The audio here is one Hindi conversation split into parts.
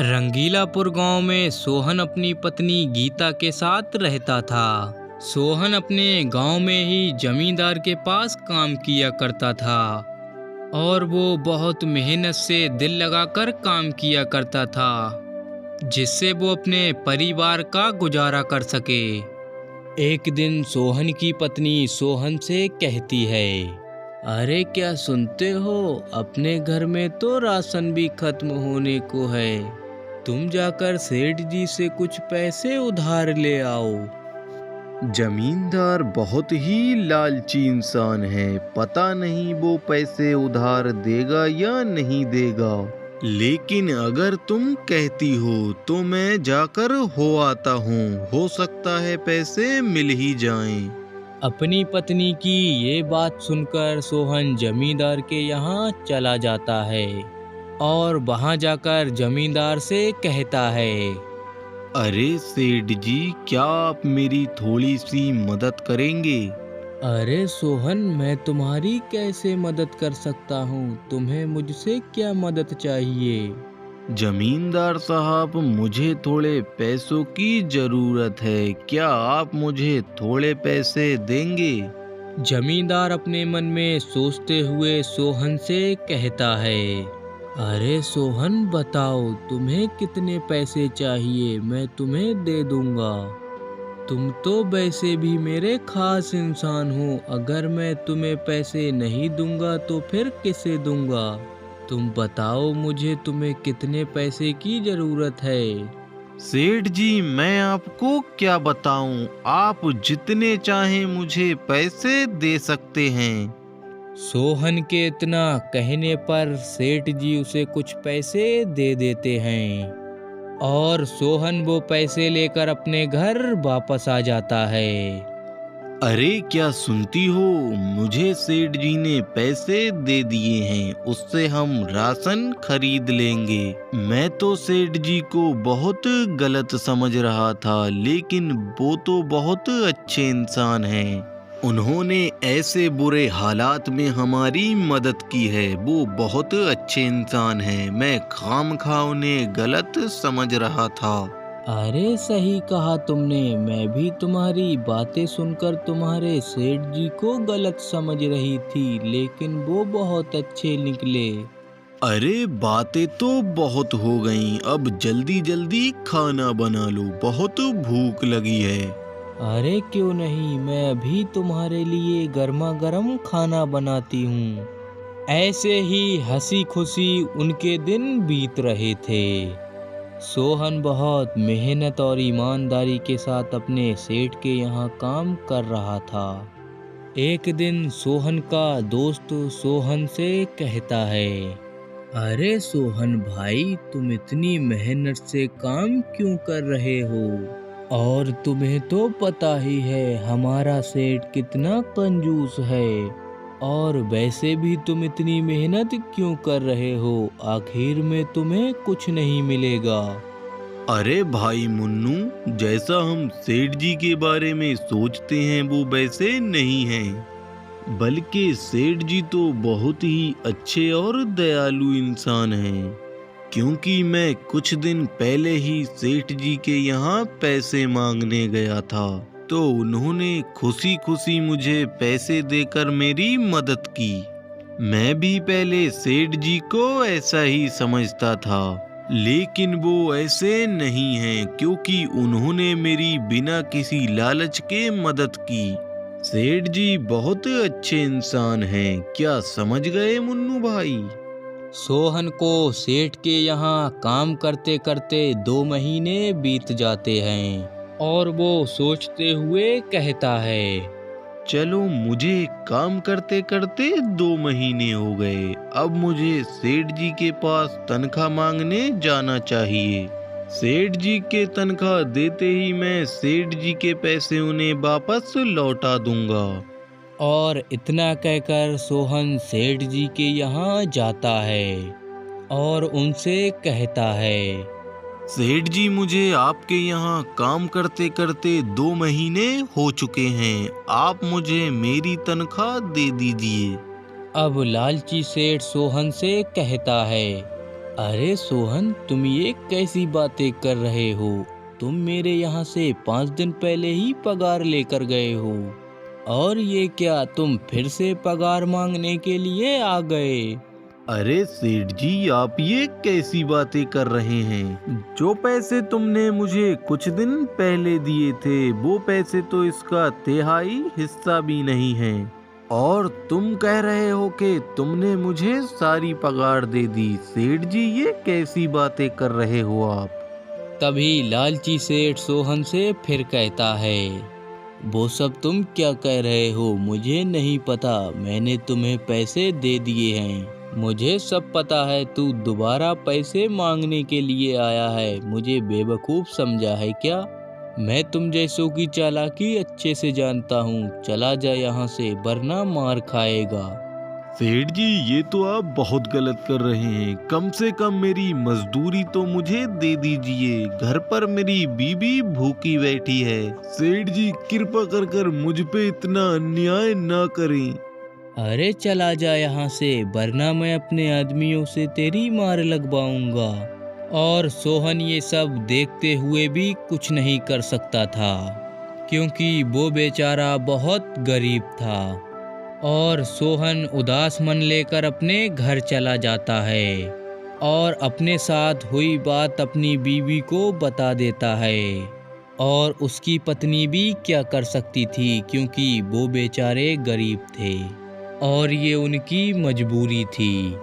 रंगीलापुर गांव में सोहन अपनी पत्नी गीता के साथ रहता था। सोहन अपने गांव में ही जमींदार के पास काम किया करता था और वो बहुत मेहनत से दिल लगाकर काम किया करता था, जिससे वो अपने परिवार का गुजारा कर सके। एक दिन सोहन की पत्नी सोहन से कहती है, अरे क्या सुनते हो, अपने घर में तो राशन भी खत्म होने को है। तुम जाकर सेठ जी से कुछ पैसे उधार ले आओ। जमींदार बहुत ही लालची इंसान है, पता नहीं वो पैसे उधार देगा या नहीं देगा। लेकिन अगर तुम कहती हो तो मैं जाकर हो आता हूँ, हो सकता है पैसे मिल ही जाएं। अपनी पत्नी की ये बात सुनकर सोहन जमींदार के यहाँ चला जाता है और वहाँ जाकर जमींदार से कहता है, अरे सेठ जी, क्या आप मेरी थोड़ी सी मदद करेंगे? अरे सोहन, मैं तुम्हारी कैसे मदद कर सकता हूँ? तुम्हें मुझसे क्या मदद चाहिए? जमींदार साहब, मुझे थोड़े पैसों की जरूरत है, क्या आप मुझे थोड़े पैसे देंगे? जमींदार अपने मन में सोचते हुए सोहन से कहता है, अरे सोहन, बताओ तुम्हें कितने पैसे चाहिए, मैं तुम्हें दे दूंगा। तुम तो वैसे भी मेरे खास इंसान हो, अगर मैं तुम्हें पैसे नहीं दूंगा तो फिर किसे दूंगा? तुम बताओ मुझे, तुम्हें कितने पैसे की जरूरत है? सेठ जी, मैं आपको क्या बताऊं, आप जितने चाहें मुझे पैसे दे सकते हैं। सोहन के इतना कहने पर सेठ जी उसे कुछ पैसे दे देते हैं और सोहन वो पैसे लेकर अपने घर वापस आ जाता है। अरे क्या सुनती हो, मुझे सेठ जी ने पैसे दे दिए हैं, उससे हम राशन खरीद लेंगे। मैं तो सेठ जी को बहुत गलत समझ रहा था, लेकिन वो तो बहुत अच्छे इंसान हैं। उन्होंने ऐसे बुरे हालात में हमारी मदद की है, वो बहुत अच्छे इंसान हैं। मैं खामखा उन्हें गलत समझ रहा था। अरे सही कहा तुमने, मैं भी तुम्हारी बातें सुनकर तुम्हारे सेठ जी को गलत समझ रही थी, लेकिन वो बहुत अच्छे निकले। अरे बातें तो बहुत हो गईं, अब जल्दी जल्दी खाना बना लो, बहुत भूख लगी है। अरे क्यों नहीं, मैं अभी तुम्हारे लिए गर्मा गर्म खाना बनाती हूँ। ऐसे ही हंसी खुशी उनके दिन बीत रहे थे। सोहन बहुत मेहनत और ईमानदारी के साथ अपने सेठ के यहाँ काम कर रहा था। एक दिन सोहन का दोस्त सोहन से कहता है, अरे सोहन भाई, तुम इतनी मेहनत से काम क्यों कर रहे हो? और तुम्हें तो पता ही है हमारा सेठ कितना कंजूस है, और वैसे भी तुम इतनी मेहनत क्यों कर रहे हो? आखिर में तुम्हें कुछ नहीं मिलेगा। अरे भाई मुन्नू, जैसा हम सेठ जी के बारे में सोचते हैं वो वैसे नहीं हैं, बल्कि सेठ जी तो बहुत ही अच्छे और दयालु इंसान हैं। क्योंकि मैं कुछ दिन पहले ही सेठ जी के यहाँ पैसे मांगने गया था, तो उन्होंने खुशी खुशी मुझे पैसे देकर मेरी मदद की। मैं भी पहले सेठ जी को ऐसा ही समझता था, लेकिन वो ऐसे नहीं हैं, क्योंकि उन्होंने मेरी बिना किसी लालच के मदद की। सेठ जी बहुत अच्छे इंसान हैं, क्या समझ गए मुन्नू भाई? सोहन को सेठ के यहाँ काम करते करते 2 महीने बीत जाते हैं और वो सोचते हुए कहता है, चलो, मुझे काम करते करते 2 महीने हो गए, अब मुझे सेठ जी के पास तनख्वाह मांगने जाना चाहिए। सेठ जी के तनख्वाह देते ही मैं सेठ जी के पैसे उन्हें वापस लौटा दूंगा। और इतना कहकर सोहन सेठ जी के यहाँ जाता है और उनसे कहता है, सेठ जी, मुझे आपके यहाँ काम करते करते 2 महीने हो चुके हैं, आप मुझे मेरी तनख्वाह दे दीजिए। अब लालची सेठ सोहन से कहता है, अरे सोहन, तुम ये कैसी बातें कर रहे हो? तुम मेरे यहाँ से 5 दिन पहले ही पगार लेकर गए हो, और ये क्या, तुम फिर से पगार मांगने के लिए आ गए? अरे सेठ जी, आप ये कैसी बातें कर रहे हैं? जो पैसे तुमने मुझे कुछ दिन पहले दिए थे, वो पैसे तो इसका तिहाई हिस्सा भी नहीं है। और तुम कह रहे हो कि तुमने मुझे सारी पगार दे दी। सेठ जी, ये कैसी बातें कर रहे हो आप? तभी लालची सेठ सोहन से फिर कहता है, वो सब तुम क्या कह रहे हो? मुझे नहीं पता, मैंने तुम्हें पैसे दे दिए हैं। मुझे सब पता है, तू दोबारा पैसे मांगने के लिए आया है। मुझे बेवकूफ़ समझा है क्या? मैं तुम जैसों की चालाकी अच्छे से जानता हूँ। चला जा यहाँ से, वरना मार खाएगा। सेठ जी, ये तो आप बहुत गलत कर रहे हैं। कम से कम मेरी मजदूरी तो मुझे दे दीजिए। घर पर मेरी बीबी भूखी बैठी है। सेठ जी, कृपा कर कर मुझ पे इतना अन्याय ना करें। अरे चला जा यहाँ से, वरना मैं अपने आदमियों से तेरी मार लगवाऊंगा। और सोहन ये सब देखते हुए भी कुछ नहीं कर सकता था, क्योंकि वो बेचारा बहुत गरीब था। और सोहन उदास मन लेकर अपने घर चला जाता है और अपने साथ हुई बात अपनी बीवी को बता देता है। और उसकी पत्नी भी क्या कर सकती थी, क्योंकि वो बेचारे गरीब थे और ये उनकी मजबूरी थी।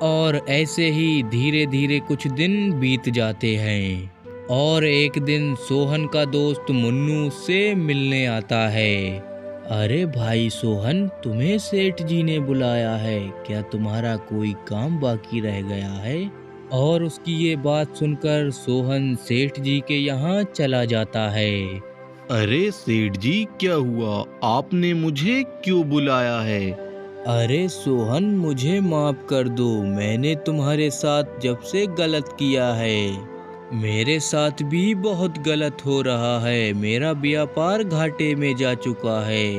और ऐसे ही धीरे धीरे कुछ दिन बीत जाते हैं, और एक दिन सोहन का दोस्त मुन्नू उससे मिलने आता है। अरे भाई सोहन, तुम्हें सेठ जी ने बुलाया है, क्या तुम्हारा कोई काम बाकी रह गया है? और उसकी ये बात सुनकर सोहन सेठ जी के यहाँ चला जाता है। अरे सेठ जी, क्या हुआ? आपने मुझे क्यों बुलाया है? अरे सोहन, मुझे माफ कर दो। मैंने तुम्हारे साथ जब से गलत किया है, मेरे साथ भी बहुत गलत हो रहा है। मेरा व्यापार घाटे में जा चुका है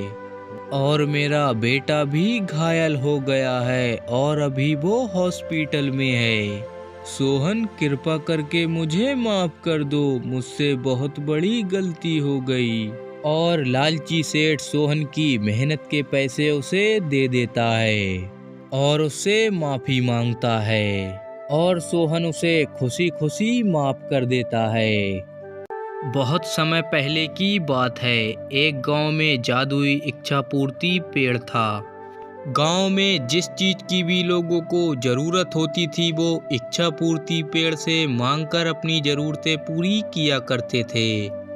और मेरा बेटा भी घायल हो गया है और अभी वो हॉस्पिटल में है। सोहन, कृपा करके मुझे माफ कर दो, मुझसे बहुत बड़ी गलती हो गई। और लालची सेठ सोहन की मेहनत के पैसे उसे दे देता है और उससे माफी मांगता है, और सोहन उसे खुशी खुशी माफ कर देता है। बहुत समय पहले की बात है। एक गांव में जादुई इच्छा पूर्ति पेड़ था। गांव में जिस चीज की भी लोगों को जरूरत होती थी, वो इच्छा पूर्ति पेड़ से मांगकर अपनी जरूरतें पूरी किया करते थे।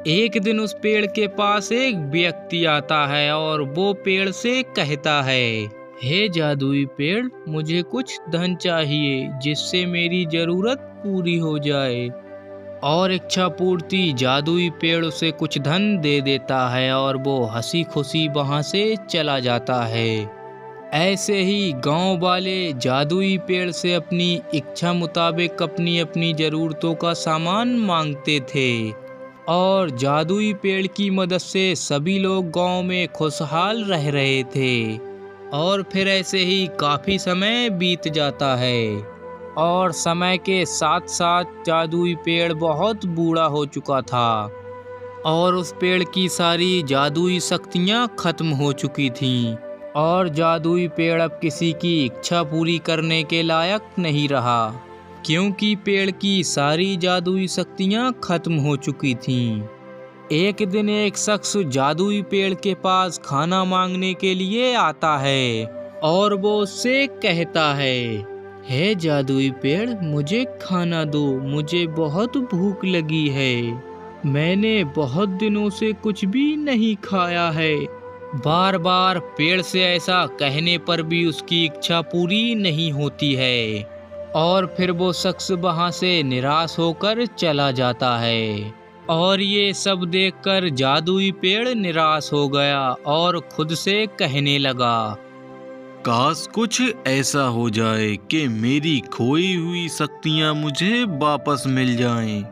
एक दिन उस पेड़ के पास एक व्यक्ति आता है और वो पेड़ से कहता है, हे जादुई पेड़, मुझे कुछ धन चाहिए जिससे मेरी जरूरत पूरी हो जाए। और इच्छा पूर्ति जादुई पेड़ उसे कुछ धन दे देता है और वो हंसी खुशी वहां से चला जाता है। ऐसे ही गांव वाले जादुई पेड़ से अपनी इच्छा मुताबिक अपनी अपनी जरूरतों का सामान मांगते थे, और जादुई पेड़ की मदद से सभी लोग गांव में खुशहाल रह रहे थे। और फिर ऐसे ही काफी समय बीत जाता है, और समय के साथ साथ जादुई पेड़ बहुत बूढ़ा हो चुका था और उस पेड़ की सारी जादुई शक्तियाँ खत्म हो चुकी थीं, और जादुई पेड़ अब किसी की इच्छा पूरी करने के लायक नहीं रहा, क्योंकि पेड़ की सारी जादुई शक्तियाँ खत्म हो चुकी थीं। एक दिन एक शख्स जादुई पेड़ के पास खाना मांगने के लिए आता है और वो उससे कहता है, हे जादुई पेड़, मुझे खाना दो, मुझे बहुत भूख लगी है। मैंने बहुत दिनों से कुछ भी नहीं खाया है। बार बार पेड़ से ऐसा कहने पर भी उसकी इच्छा पूरी नहीं होती है, और फिर वो शख्स वहां से निराश होकर चला जाता है। और ये सब देखकर जादुई पेड़ निराश हो गया और खुद से कहने लगा, काश कुछ ऐसा हो जाए कि मेरी खोई हुई शक्तियाँ मुझे वापस मिल जाएं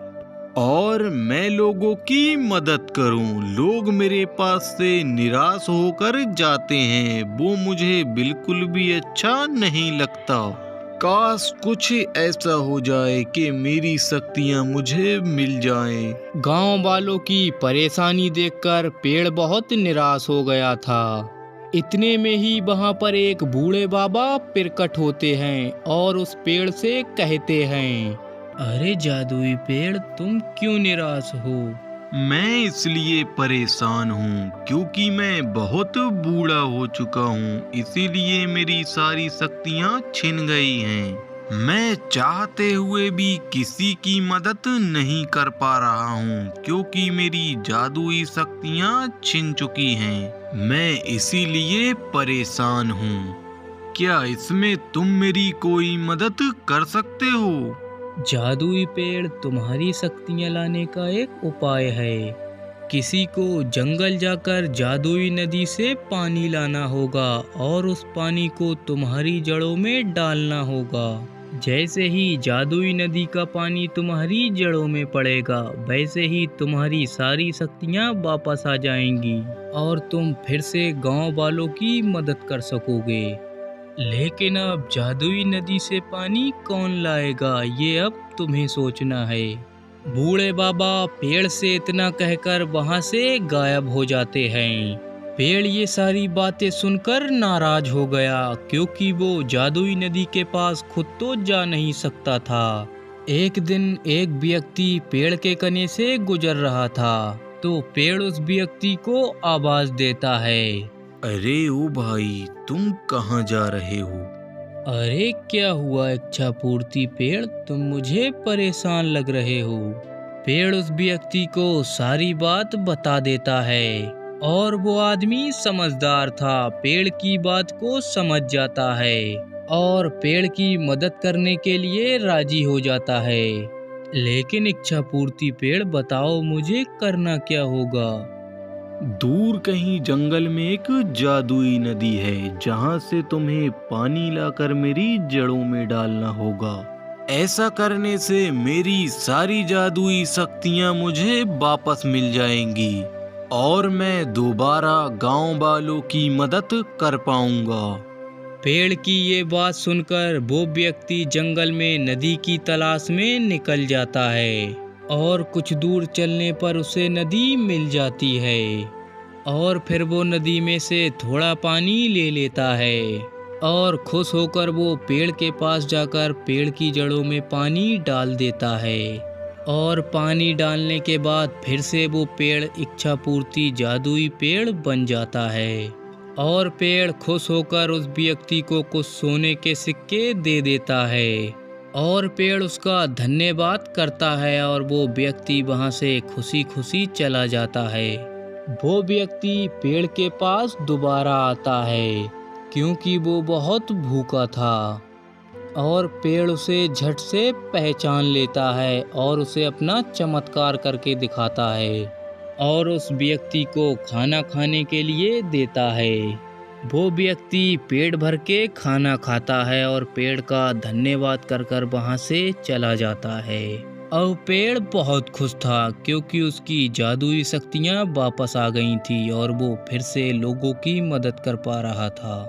और मैं लोगों की मदद करूं। लोग मेरे पास से निराश होकर जाते हैं, वो मुझे बिल्कुल भी अच्छा नहीं लगता। काश कुछ ऐसा हो जाए कि मेरी शक्तियाँ मुझे मिल जाएं। गांव वालों की परेशानी देखकर पेड़ बहुत निराश हो गया था। इतने में ही वहां पर एक बूढ़े बाबा प्रकट होते हैं और उस पेड़ से कहते हैं, अरे जादुई पेड़, तुम क्यों निराश हो? मैं इसलिए परेशान हूँ क्योंकि मैं बहुत बूढ़ा हो चुका हूँ, इसीलिए मेरी सारी शक्तियाँ छिन गई हैं। मैं चाहते हुए भी किसी की मदद नहीं कर पा रहा हूँ क्योंकि मेरी जादुई शक्तियाँ छिन चुकी हैं। मैं इसीलिए परेशान हूँ। क्या इसमें तुम मेरी कोई मदद कर सकते हो? जादुई पेड़, तुम्हारी शक्तियाँ लाने का एक उपाय है। किसी को जंगल जाकर जादुई नदी से पानी लाना होगा और उस पानी को तुम्हारी जड़ों में डालना होगा। जैसे ही जादुई नदी का पानी तुम्हारी जड़ों में पड़ेगा, वैसे ही तुम्हारी सारी शक्तियाँ वापस आ जाएंगी और तुम फिर से गांव वालों की मदद कर सकोगे। लेकिन अब जादुई नदी से पानी कौन लाएगा, ये अब तुम्हें सोचना है। बूढ़े बाबा पेड़ से इतना कहकर वहां से गायब हो जाते हैं। पेड़ ये सारी बातें सुनकर नाराज हो गया क्योंकि वो जादुई नदी के पास खुद तो जा नहीं सकता था। एक दिन एक व्यक्ति पेड़ के कने से गुजर रहा था, तो पेड़ उस व्यक्ति को आवाज देता है, अरे ओ भाई, तुम कहाँ जा रहे हो? अरे क्या हुआ इच्छा पूर्ति पेड़, तुम मुझे परेशान लग रहे हो। पेड़ उस व्यक्ति को सारी बात बता देता है और वो आदमी समझदार था, पेड़ की बात को समझ जाता है और पेड़ की मदद करने के लिए राजी हो जाता है। लेकिन इच्छा पूर्ति पेड़, बताओ मुझे करना क्या होगा? दूर कहीं जंगल में एक जादुई नदी है जहाँ से तुम्हें पानी लाकर मेरी जड़ों में डालना होगा। ऐसा करने से मेरी सारी जादुई शक्तियाँ मुझे वापस मिल जाएंगी और मैं दोबारा गांव वालों की मदद कर पाऊंगा। पेड़ की ये बात सुनकर वो व्यक्ति जंगल में नदी की तलाश में निकल जाता है और कुछ दूर चलने पर उसे नदी मिल जाती है और फिर वो नदी में से थोड़ा पानी ले लेता है और खुश होकर वो पेड़ के पास जाकर पेड़ की जड़ों में पानी डाल देता है और पानी डालने के बाद फिर से वो पेड़ इच्छा पूर्ति जादुई पेड़ बन जाता है और पेड़ खुश होकर उस व्यक्ति को कुछ सोने के सिक्के दे देता है और पेड़ उसका धन्यवाद करता है और वो व्यक्ति वहां से खुशी खुशी चला जाता है। वो व्यक्ति पेड़ के पास दोबारा आता है क्योंकि वो बहुत भूखा था और पेड़ उसे झट से पहचान लेता है और उसे अपना चमत्कार करके दिखाता है और उस व्यक्ति को खाना खाने के लिए देता है। वो व्यक्ति पेट भर के खाना खाता है और पेड़ का धन्यवाद कर कर वहाँ से चला जाता है। अब पेड़ बहुत खुश था क्योंकि उसकी जादुई शक्तियाँ वापस आ गई थी और वो फिर से लोगों की मदद कर पा रहा था।